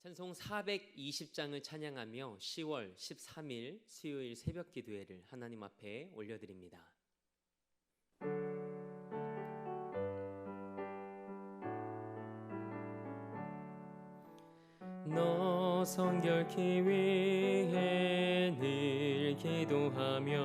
찬송 420장을 찬양하며 10월 13일 수요일 새벽 기도회를 하나님 앞에 올려드립니다. 너 성결케 위해 늘 기도하며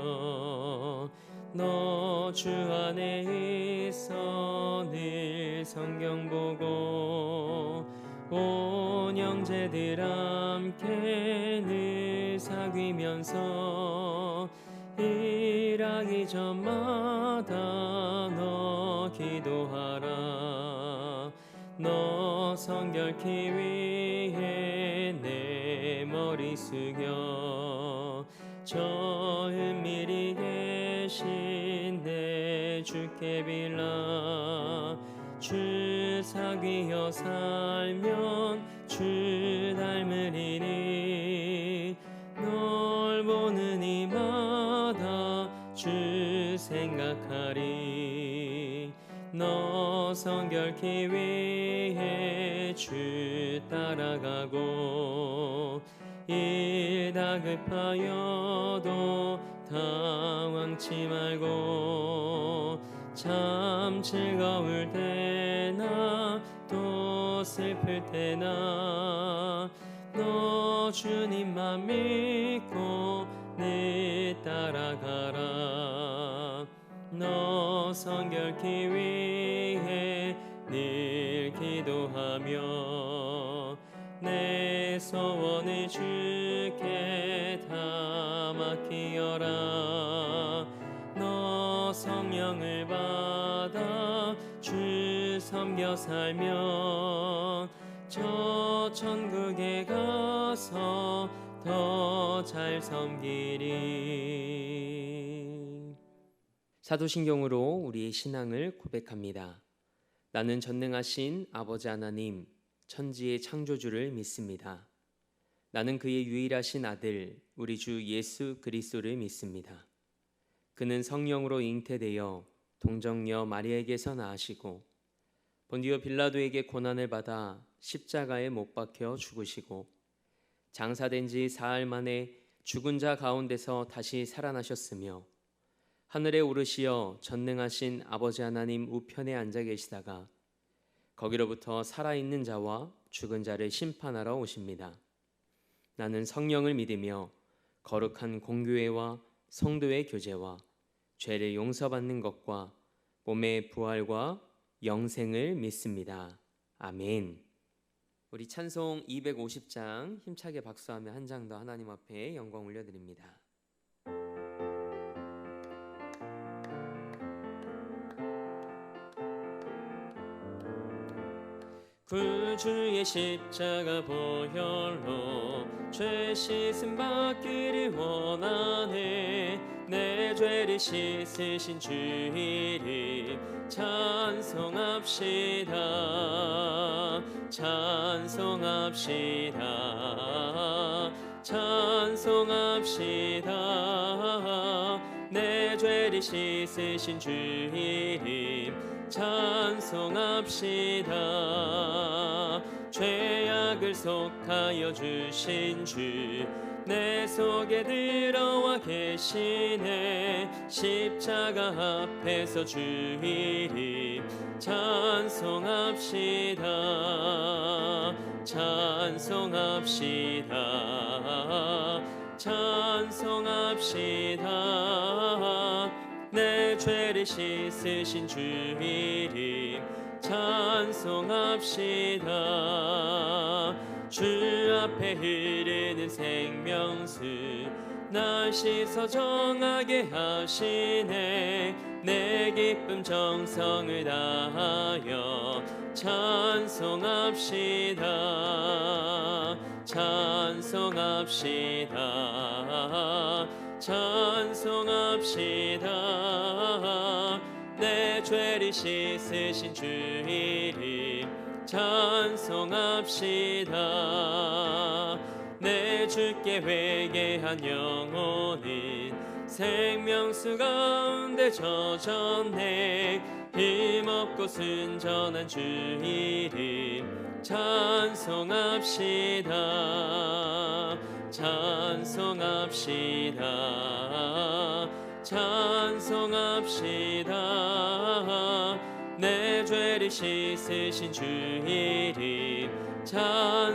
너 주 안에 있어 늘 성경 보고 온 형제들 함께 늘 사귀면서 일하기 전마다 너 기도하라. 너 성결케 위해 내 머리 숙여 저 은밀히 계신 내 주께 빌라. 주 사귀어 살면 주 닮으리니 널 보는 이마다 주 생각하리. 너 성결케 위해 주 따라가고 일 다급하여도 당황치 말고 참 즐거울 때나 또 슬플 때나 너 주님만 믿고 늘 따라가라. 너 성결케 위해 늘 기도하며 내 소원을 주께 다 맡기어라. 너 성령을 받아 주 섬겨 살면 저 천국에 가서 더 잘 섬기리. 사도신경으로 우리의 신앙을 고백합니다. 나는 전능하신 아버지 하나님 천지의 창조주를 믿습니다. 나는 그의 유일하신 아들 우리 주 예수 그리스도를 믿습니다. 그는 성령으로 잉태되어 동정녀 마리아에게서 나으시고 본디오 빌라도에게 고난을 받아 십자가에 못 박혀 죽으시고 장사된 지 사흘 만에 죽은 자 가운데서 다시 살아나셨으며 하늘에 오르시어 전능하신 아버지 하나님 우편에 앉아 계시다가 거기로부터 살아있는 자와 죽은 자를 심판하러 오십니다. 나는 성령을 믿으며 거룩한 공교회와 성도의 교제와 죄를 용서받는 것과 몸의 부활과 영생을 믿습니다. 아멘. 우리 찬송 250장 힘차게 박수하며 한 장 더 하나님 앞에 영광 올려드립니다. 구주의 십자가 보혈로 죄 씻음 받기를 원하네. 내 죄를 씻으신 주 이름 찬송합시다. 찬송합시다. 찬송합시다. 내 죄를 씻으신 주 이름 찬송합시다. 죄악을 속하여 주신 주 내 속에 들어와 계시네. 십자가 앞에서 주 이름 찬송합시다. 찬송합시다. 찬송합시다. 내 죄를 씻으신 주 이름 찬송합시다. 주 앞에 흐르는 생명수 날 씻어 정하게 하시네. 내 기쁨 정성을 다하여 찬송합시다. 찬송합시다. 찬송합시다. 내 죄를 씻으신 주 이름 찬송합시다. 내 주께 회개한 영혼은 생명수 가운데 젖었네. 힘없고 순전한 주 이름 찬송합시다. 찬송합시다. 찬송합시다. 내 죄를 씻으신 주 이름 찬송합시다.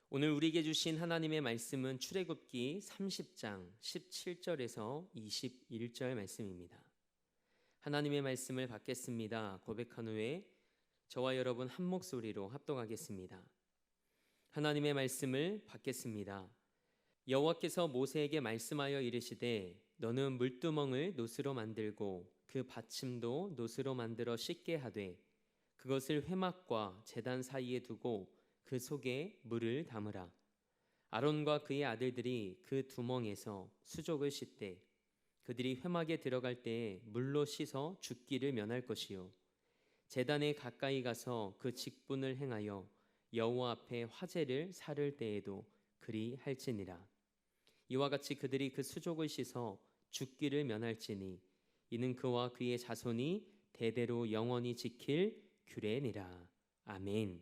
오늘 우리에게 주신 하나님의 말씀은 출애굽기 30장 17절에서 21절 말씀입니다. 하나님의 말씀을 받겠습니다. 고백한 후에 저와 여러분 한 목소리로 합독하겠습니다. 하나님의 말씀을 받겠습니다. 여호와께서 모세에게 말씀하여 이르시되 너는 물두멍을 노스로 만들고 그 받침도 노스로 만들어 씻게 하되 그것을 회막과 제단 사이에 두고 그 속에 물을 담으라. 아론과 그의 아들들이 그 두멍에서 수족을 씻되 그들이 회막에 들어갈 때에 물로 씻어 죽기를 면할 것이요 제단에 가까이 가서 그 직분을 행하여 여호와 앞에 화제를 사를 때에도 그리 할지니라. 이와 같이 그들이 그 수족을 씻어 죽기를 면할지니 이는 그와 그의 자손이 대대로 영원히 지킬 규례니라. 아멘.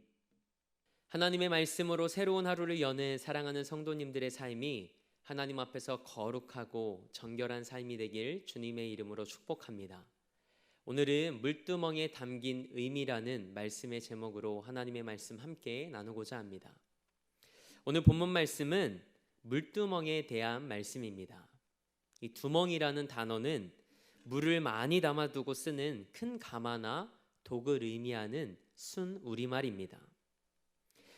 하나님의 말씀으로 새로운 하루를 여는 사랑하는 성도님들의 삶이 하나님 앞에서 거룩하고 정결한 삶이 되길 주님의 이름으로 축복합니다. 오늘은 물두멍에 담긴 의미라는 말씀의 제목으로 하나님의 말씀 함께 나누고자 합니다. 오늘 본문 말씀은 물두멍에 대한 말씀입니다. 이 두멍이라는 단어는 물을 많이 담아두고 쓰는 큰 가마나 독을 의미하는 순 우리말입니다.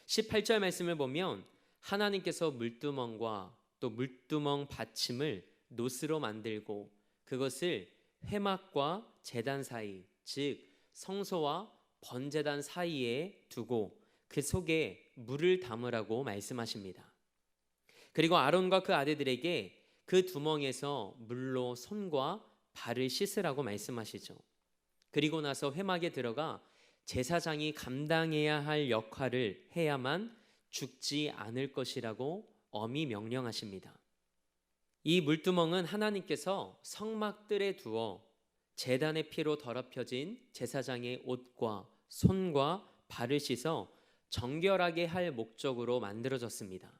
18절 말씀을 보면 하나님께서 물두멍과 또 물두멍 받침을 노스로 만들고 그것을 회막과 제단 사이, 즉 성소와 번제단 사이에 두고 그 속에 물을 담으라고 말씀하십니다. 그리고 아론과 그 아들들에게 그 두멍에서 물로 손과 발을 씻으라고 말씀하시죠. 그리고 나서 회막에 들어가 제사장이 감당해야 할 역할을 해야만 죽지 않을 것이라고 엄히 명령하십니다. 이 물두멍은 하나님께서 성막들에 두어 제단의 피로 더럽혀진 제사장의 옷과 손과 발을 씻어 정결하게 할 목적으로 만들어졌습니다.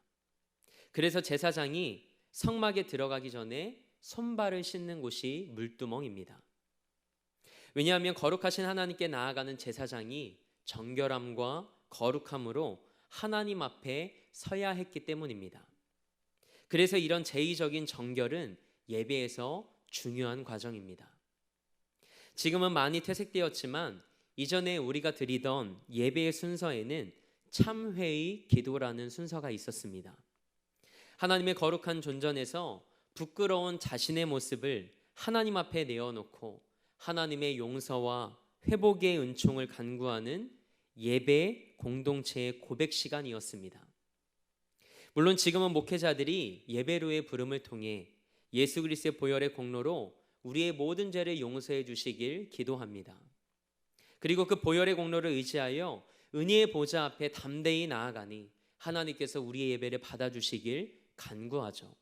그래서 제사장이 성막에 들어가기 전에 손발을 씻는 곳이 물두멍입니다. 왜냐하면 거룩하신 하나님께 나아가는 제사장이 정결함과 거룩함으로 하나님 앞에 서야 했기 때문입니다. 그래서 이런 제의적인 정결은 예배에서 중요한 과정입니다. 지금은 많이 퇴색되었지만 이전에 우리가 드리던 예배의 순서에는 참회의 기도라는 순서가 있었습니다. 하나님의 거룩한 존전에서 부끄러운 자신의 모습을 하나님 앞에 내어놓고 하나님의 용서와 회복의 은총을 간구하는 예배 공동체의 고백 시간이었습니다. 물론 지금은 목회자들이 예배로의 부름을 통해 예수 그리스도의 보혈의 공로로 우리의 모든 죄를 용서해 주시길 기도합니다. 그리고 그 보혈의 공로를 의지하여 은혜의 보좌 앞에 담대히 나아가니 하나님께서 우리의 예배를 받아주시길 간구하죠.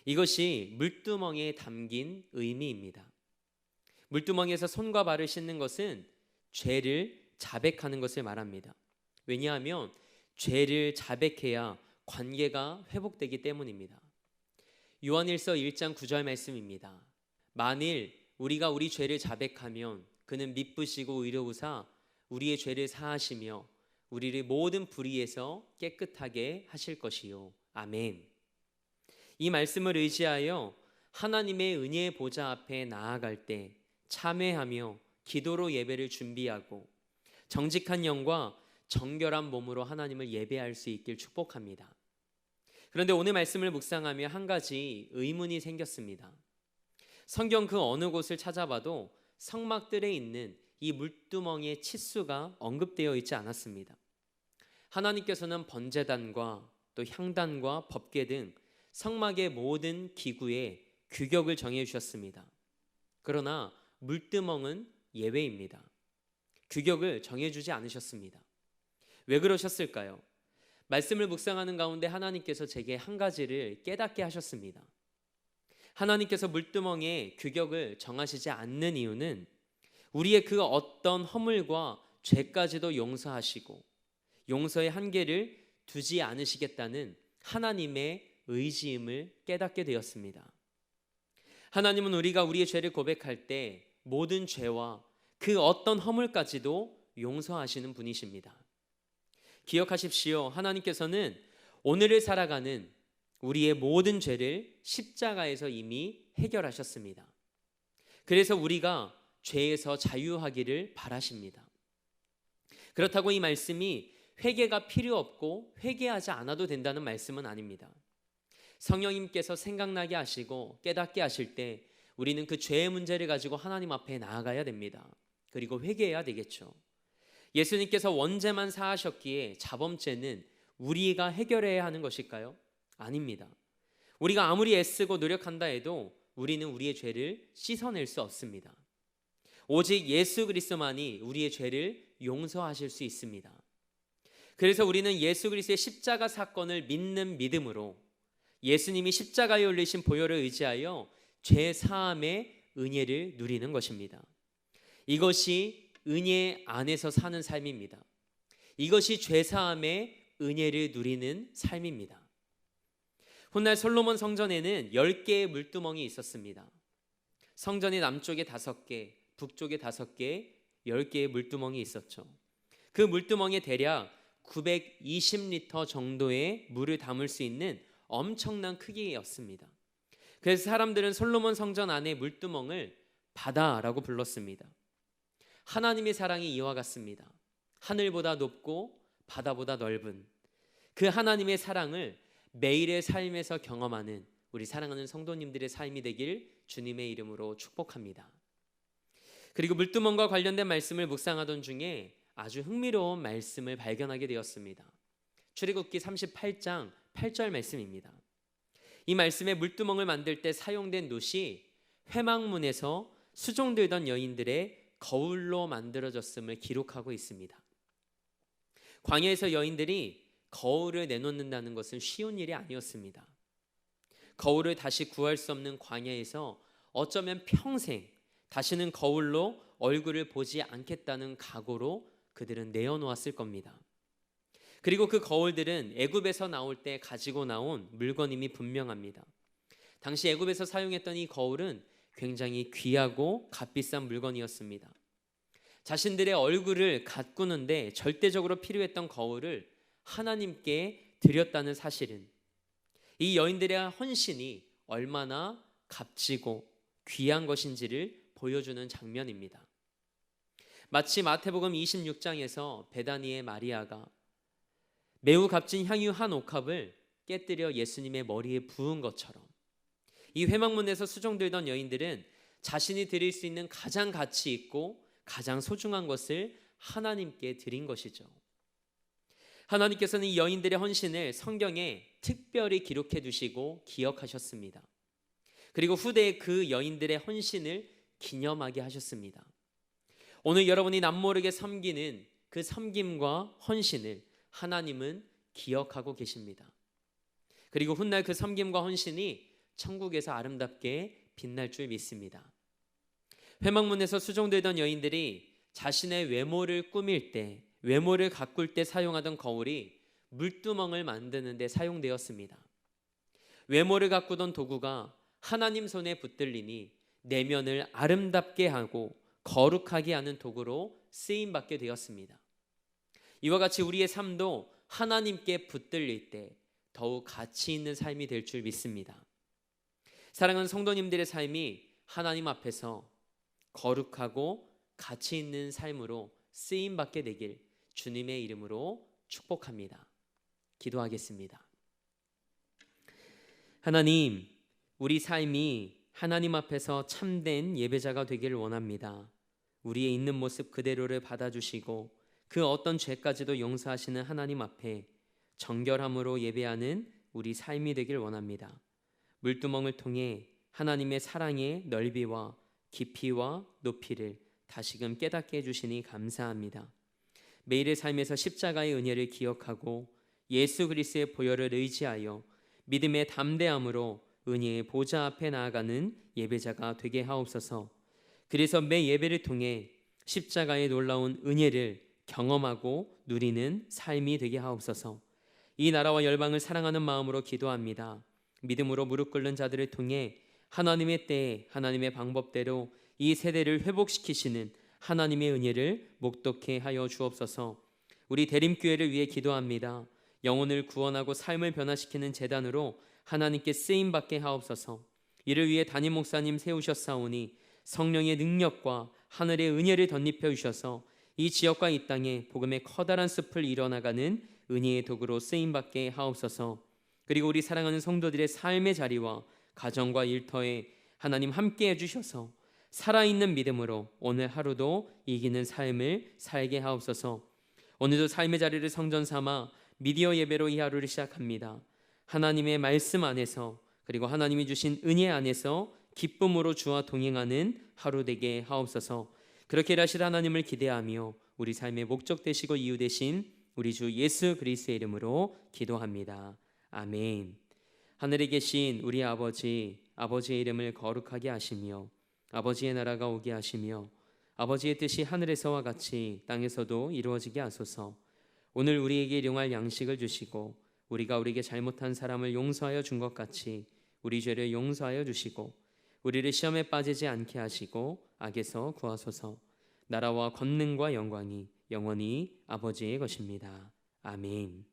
이것이 물두멍에 담긴 의미입니다. 물두멍에서 손과 발을 씻는 것은 죄를 자백하는 것을 말합니다. 왜냐하면 죄를 자백해야 관계가 회복되기 때문입니다. 요한일서 1장 9절 말씀입니다. 만일 우리가 우리 죄를 자백하면 그는 미쁘시고 의로우사 우리의 죄를 사하시며 우리를 모든 불의에서 깨끗하게 하실 것이요. 아멘. 이 말씀을 의지하여 하나님의 은혜의 보좌 앞에 나아갈 때 참회하며 기도로 예배를 준비하고 정직한 영과 정결한 몸으로 하나님을 예배할 수 있길 축복합니다. 그런데 오늘 말씀을 묵상하며 한 가지 의문이 생겼습니다. 성경 그 어느 곳을 찾아봐도 성막들에 있는 이 물두멍의 치수가 언급되어 있지 않았습니다. 하나님께서는 번제단과 또 향단과 법궤 등 성막의 모든 기구에 규격을 정해 주셨습니다. 그러나 물두멍은 예외입니다. 규격을 정해주지 않으셨습니다. 왜 그러셨을까요? 말씀을 묵상하는 가운데 하나님께서 제게 한 가지를 깨닫게 하셨습니다. 하나님께서 물두멍의 규격을 정하시지 않는 이유는 우리의 그 어떤 허물과 죄까지도 용서하시고 용서의 한계를 두지 않으시겠다는 하나님의 의지임을 깨닫게 되었습니다. 하나님은 우리가 우리의 죄를 고백할 때 모든 죄와 그 어떤 허물까지도 용서하시는 분이십니다. 기억하십시오. 하나님께서는 오늘을 살아가는 우리의 모든 죄를 십자가에서 이미 해결하셨습니다. 그래서 우리가 죄에서 자유하기를 바라십니다. 그렇다고 이 말씀이 회개가 필요 없고 회개하지 않아도 된다는 말씀은 아닙니다. 성령님께서 생각나게 하시고 깨닫게 하실 때 우리는 그 죄의 문제를 가지고 하나님 앞에 나아가야 됩니다. 그리고 회개해야 되겠죠. 예수님께서 원죄만 사하셨기에 자범죄는 우리가 해결해야 하는 것일까요? 아닙니다. 우리가 아무리 애쓰고 노력한다 해도 우리는 우리의 죄를 씻어낼 수 없습니다. 오직 예수 그리스도만이 우리의 죄를 용서하실 수 있습니다. 그래서 우리는 예수 그리스도의 십자가 사건을 믿는 믿음으로 예수님이 십자가에 올리신 보혈을 의지하여 죄 사함의 은혜를 누리는 것입니다. 이것이 은혜 안에서 사는 삶입니다. 이것이 죄 사함의 은혜를 누리는 삶입니다. 훗날 솔로몬 성전에는 10개의 물두멍이 있었습니다. 성전의 남쪽에 5개, 북쪽에 5개, 10개의 물두멍이 있었죠. 그 물두멍에 대략 920리터 정도의 물을 담을 수 있는 엄청난 크기였습니다. 그래서 사람들은 솔로몬 성전 안의 물두멍을 바다라고 불렀습니다. 하나님의 사랑이 이와 같습니다. 하늘보다 높고 바다보다 넓은 그 하나님의 사랑을 매일의 삶에서 경험하는 우리 사랑하는 성도님들의 삶이 되길 주님의 이름으로 축복합니다. 그리고 물두멍과 관련된 말씀을 묵상하던 중에 아주 흥미로운 말씀을 발견하게 되었습니다. 출애굽기 38장 8절 말씀입니다. 이 말씀에 물두멍을 만들 때 사용된 놋이 회막문에서 수종들던 여인들의 거울로 만들어졌음을 기록하고 있습니다. 광야에서 여인들이 거울을 내놓는다는 것은 쉬운 일이 아니었습니다. 거울을 다시 구할 수 없는 광야에서 어쩌면 평생 다시는 거울로 얼굴을 보지 않겠다는 각오로 그들은 내어놓았을 겁니다. 그리고 그 거울들은 애굽에서 나올 때 가지고 나온 물건임이 분명합니다. 당시 애굽에서 사용했던 이 거울은 굉장히 귀하고 값비싼 물건이었습니다. 자신들의 얼굴을 가꾸는데 절대적으로 필요했던 거울을 하나님께 드렸다는 사실은 이 여인들의 헌신이 얼마나 값지고 귀한 것인지를 보여주는 장면입니다. 마치 마태복음 26장에서 베다니의 마리아가 매우 값진 향유 한 옥합을 깨뜨려 예수님의 머리에 부은 것처럼 이 회막문에서 수종들던 여인들은 자신이 드릴 수 있는 가장 가치 있고 가장 소중한 것을 하나님께 드린 것이죠. 하나님께서는 이 여인들의 헌신을 성경에 특별히 기록해 두시고 기억하셨습니다. 그리고 후대에 그 여인들의 헌신을 기념하게 하셨습니다. 오늘 여러분이 남모르게 섬기는 그 섬김과 헌신을 하나님은 기억하고 계십니다. 그리고 훗날 그 섬김과 헌신이 천국에서 아름답게 빛날 줄 믿습니다. 회막문에서 수종되던 여인들이 자신의 외모를 꾸밀 때, 외모를 가꿀 때 사용하던 거울이 물두멍을 만드는 데 사용되었습니다. 외모를 가꾸던 도구가 하나님 손에 붙들리니 내면을 아름답게 하고 거룩하게 하는 도구로 쓰임받게 되었습니다. 이와 같이 우리의 삶도 하나님께 붙들릴 때 더욱 가치 있는 삶이 될 줄 믿습니다. 사랑하는 성도님들의 삶이 하나님 앞에서 거룩하고 가치 있는 삶으로 쓰임받게 되길 주님의 이름으로 축복합니다. 기도하겠습니다. 하나님, 우리 삶이 하나님 앞에서 참된 예배자가 되기를 원합니다. 우리의 있는 모습 그대로를 받아주시고 그 어떤 죄까지도 용서하시는 하나님 앞에 정결함으로 예배하는 우리 삶이 되길 원합니다. 물두멍을 통해 하나님의 사랑의 넓이와 깊이와 높이를 다시금 깨닫게 해주시니 감사합니다. 매일의 삶에서 십자가의 은혜를 기억하고 예수 그리스도의 보혈을 의지하여 믿음의 담대함으로 은혜의 보좌 앞에 나아가는 예배자가 되게 하옵소서. 그래서 매 예배를 통해 십자가의 놀라운 은혜를 경험하고 누리는 삶이 되게 하옵소서. 이 나라와 열방을 사랑하는 마음으로 기도합니다. 믿음으로 무릎 꿇는 자들을 통해 하나님의 때에 하나님의 방법대로 이 세대를 회복시키시는 하나님의 은혜를 목독해 하여 주옵소서. 우리 대림교회를 위해 기도합니다. 영혼을 구원하고 삶을 변화시키는 재단으로 하나님께 쓰임받게 하옵소서. 이를 위해 담임 목사님 세우셨사오니 성령의 능력과 하늘의 은혜를 덧입혀 주셔서 이 지역과 이 땅에 복음의 커다란 숲을 이뤄나가는 은혜의 도구로 쓰임받게 하옵소서. 그리고 우리 사랑하는 성도들의 삶의 자리와 가정과 일터에 하나님 함께 해주셔서 살아있는 믿음으로 오늘 하루도 이기는 삶을 살게 하옵소서. 오늘도 삶의 자리를 성전 삼아 미디어 예배로 이 하루를 시작합니다. 하나님의 말씀 안에서 그리고 하나님이 주신 은혜 안에서 기쁨으로 주와 동행하는 하루 되게 하옵소서. 그렇게 일하실 하나님을 기대하며 우리 삶의 목적 되시고 이유 되신 우리 주 예수 그리스도의 이름으로 기도합니다. 아멘. 하늘에 계신 우리 아버지, 아버지의 이름을 거룩하게 하시며 아버지의 나라가 오게 하시며 아버지의 뜻이 하늘에서와 같이 땅에서도 이루어지게 하소서. 오늘 우리에게 일용할 양식을 주시고 우리가 우리에게 잘못한 사람을 용서하여 준 것 같이 우리 죄를 용서하여 주시고 우리를 시험에 빠지지 않게 하시고 악에서 구하소서. 나라와 권능과 영광이 영원히 아버지의 것입니다. 아멘.